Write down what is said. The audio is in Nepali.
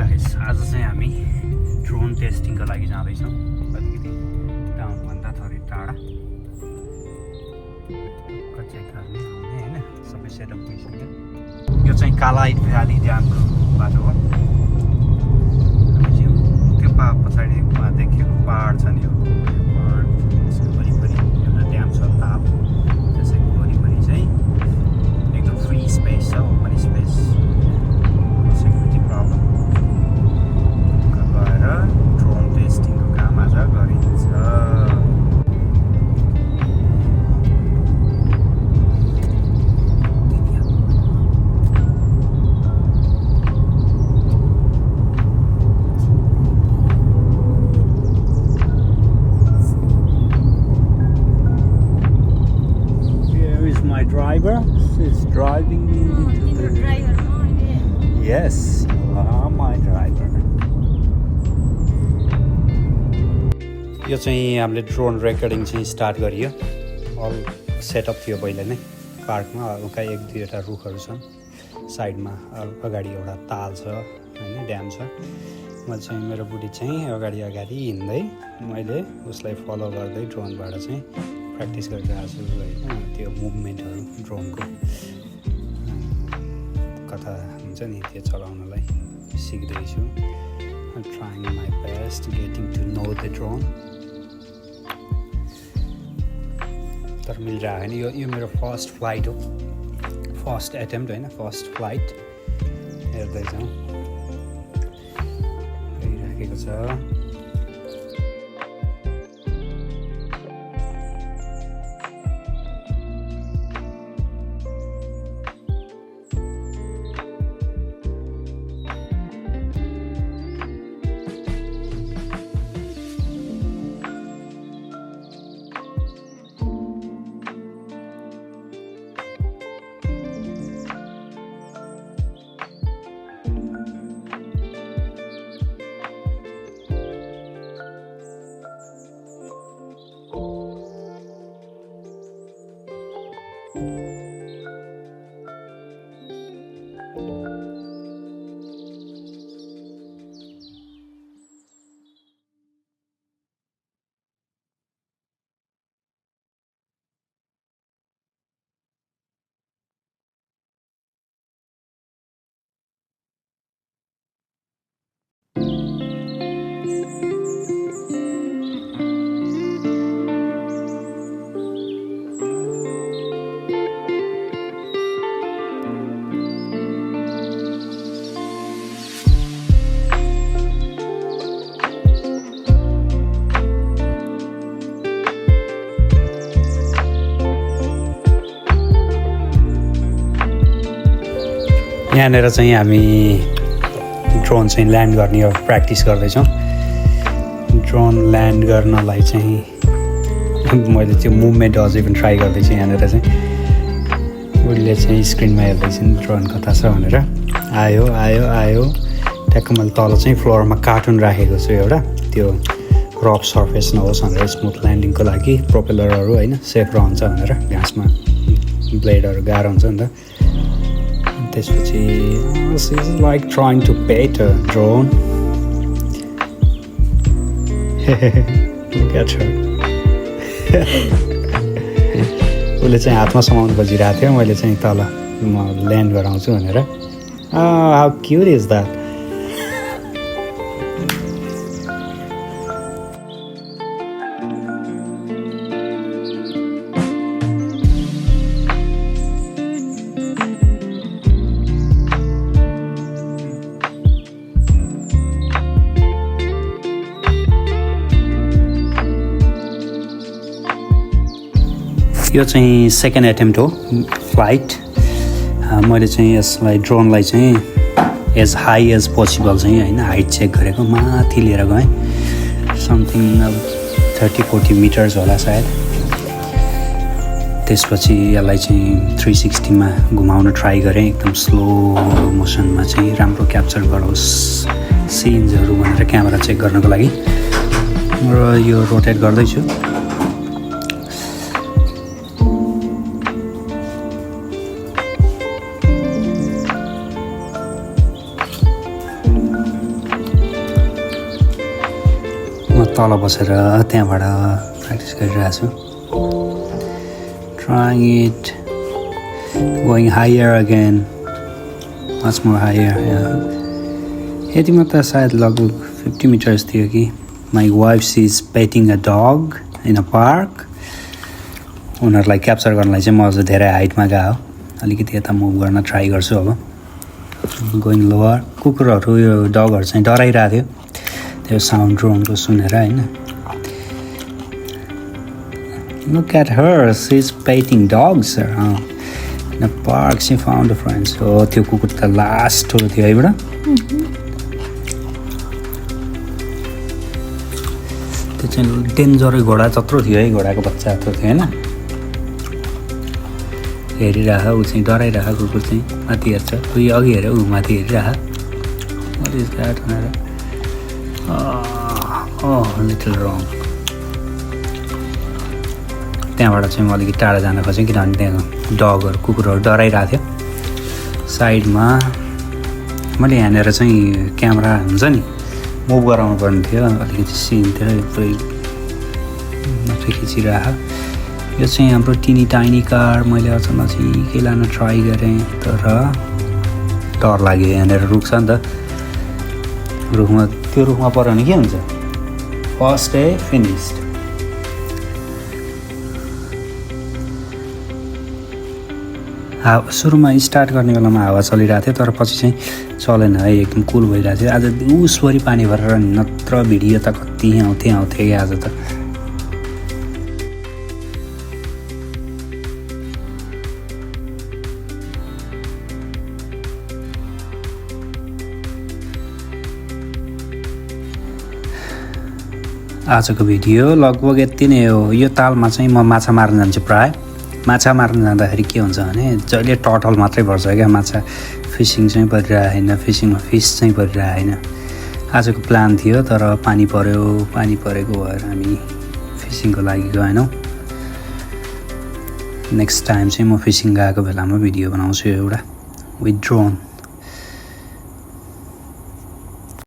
गाइस आज चाहिँ हामी ड्रोन टेस्टिङको लागि जाँदैछौँ अलिकति टाउनभन्दा थोरै टाढा चेक गर्ने आउने होइन सबै सेटअप भइसक्यो यो चाहिँ कालाइड भ्याली ड्यामको बाटो हो त्यो पछाडि देखेको पहाड छ नि यो पहाड त्यसको वरिपरि एउटा ड्याम छ ताल त्यसैको वरिपरि चाहिँ एकदम फ्री स्पेस छ ओपन स्पेस सेक्युरिटी प्रब्लम गएर ड्रोन टेस्टिङको काम आज गरिन्छ driver is driving me to the driver yes my driver यो चाहिँ हामीले ड्रोन रेकर्डिङ चाहिँ स्टार्ट गरियो अल सेटअप थियो पहिले नै पार्कमा हल्का एक दुईवटा रुखहरू छन् साइडमा अगाडि एउटा ताल छ होइन ड्याम छ मैले चाहिँ मेरो बुढी चाहिँ अगाडि हिँड्दै मैले उसलाई फलो गर्दै ड्रोनबाट चाहिँ प्र्याक्टिस गरिरहेको छु होइन त्यो मुभमेन्टहरू ड्रोनको कथा हुन्छ नि त्यो चलाउनलाई सिक्दैछु trying my best getting to know the drone तर मिलिरहेको होइन यो मेरो फर्स्ट फ्लाइट हो फर्स्ट एटेम्प्ट होइन फर्स्ट फ्लाइट हेर्दैछौँ गइराखेको छ यहाँनिर चाहिँ हामी ड्रोन चाहिँ ल्यान्ड गर्ने प्र्याक्टिस गर्दैछौँ ड्रोन ल्यान्ड गर्नलाई चाहिँ मैले त्यो मुभमेन्ट अझै पनि ट्राई गर्दैछु यहाँनिर चाहिँ उसले चाहिँ स्क्रिनमा हेर्दैछन् ड्रोन कता छ भनेर आयो आयो आयो ट्याक्क मैले तल चाहिँ फ्लोरमा कार्टुन राखेको छु एउटा त्यो रफ सर्फेस नहोस् भनेर स्मुथ ल्यान्डिङको लागि प्रोपेलरहरू होइन सेफ रहन्छ भनेर घाँसमा ब्लेडहरू गाह्रो हुन्छ नि त त्यसपछि लाइक ट्राइङ टु पेट अ ड्रोन उसले चाहिँ हातमा समाउनु खोजिरहेको थियो मैले चाहिँ तल म ल्यान्ड गराउँछु भनेर हाउ क्युट इज द्याट यो चाहिँ सेकेन्ड एटेम्प्ट हो फ्लाइट मैले चाहिँ यसलाई ड्रोनलाई चाहिँ एज हाई एज पोसिबल चाहिँ होइन हाइट चेक गरेको माथि लिएर गएँ समथिङ अब 30-40 मिटर्स होला सायद त्यसपछि यसलाई चाहिँ 360मा घुमाउन ट्राई गरेँ एकदम स्लो मोसनमा चाहिँ राम्रो क्याप्चर गरोस् सिन्सहरू भनेर क्यामेरा चेक गर्नको लागि र यो रोटेट गर्दैछु तल बसेर त्यहाँबाट प्र्याक्टिस गरिरहेको छु trying it going higher again much more higher यतिमा त सायद लगभग 50 meters थियो कि my wife is petting a dog in a park उनीहरूलाई क्याप्चर गर्नलाई चाहिँ म अझ धेरै हाइटमा गएको अलिकति यता मुभ गर्न ट्राई गर्छु अब गोइङ लोवर कुकुरहरू यो डगहरू चाहिँ डराइरहेको थियो त्यो साउन्ड ड्रोनको सुनेर हैन Look at her, she's petting dogs in a park. She found a friend. So, त्यो कुकुर त लास्ट हो थियो है बडा त्यो चाहिँ डेन्जरै घोडा जत्रो थियो है घोडाको बच्चा जत्रो थियो हैन हेरिरह ऊ चाहिँ डराइरह कुकुर चाहिँ माथि हेर्छ उही अघि हेर ऊ माथि हेरिरह What is that भनेर oh little wrong त्यहाँबाट चाहिँ म अलिकति टाढा जान खोजेँ किनभने त्यहाँ डगहरू कुकुरहरू डराइरहेको थियो साइडमा मैले यहाँनिर चाहिँ क्यामेरा हुन्छ नि मुभ गराउनु पर्ने थियो अलिकति सिनतिर पुरै मात्रै खिचिरह यो चाहिँ हाम्रो टिनी टाइनी कार मैले अझ नजिकै लान ट्राई गरेँ तर डर लाग्यो यहाँनिर रुख छ नि त रुखमा त्यो रुखमा पऱ्यो भने के हुन्छ फर्स्ट डे फिनिस्ड सुरुमा स्टार्ट गर्ने बेलामा हावा चलिरहेको थियो तर पछि चाहिँ चलेन है एकदम कुल भइरहेको थियो आज उसभरि पानी भरेर नत्र भिडियो त कति आउँथे कि आज त आजको भिडियो लगभग यति नै हो यो तालमा चाहिँ म माछा मार्न जान्छु प्राय माछा मार्न जाँदाखेरि के हुन्छ भने जहिले टटल मात्रै पर्छ क्या माछा फिसिङ चाहिँ परिरहेको छैन फिसिङमा फिस चाहिँ परिरहेको छैन आजको प्लान थियो तर पानी परेको भएर हामी फिसिङको लागि गएनौँ नेक्स्ट टाइम चाहिँ म फिसिङ गएको बेलामा भिडियो बनाउँछु एउटा विथ ड्रोन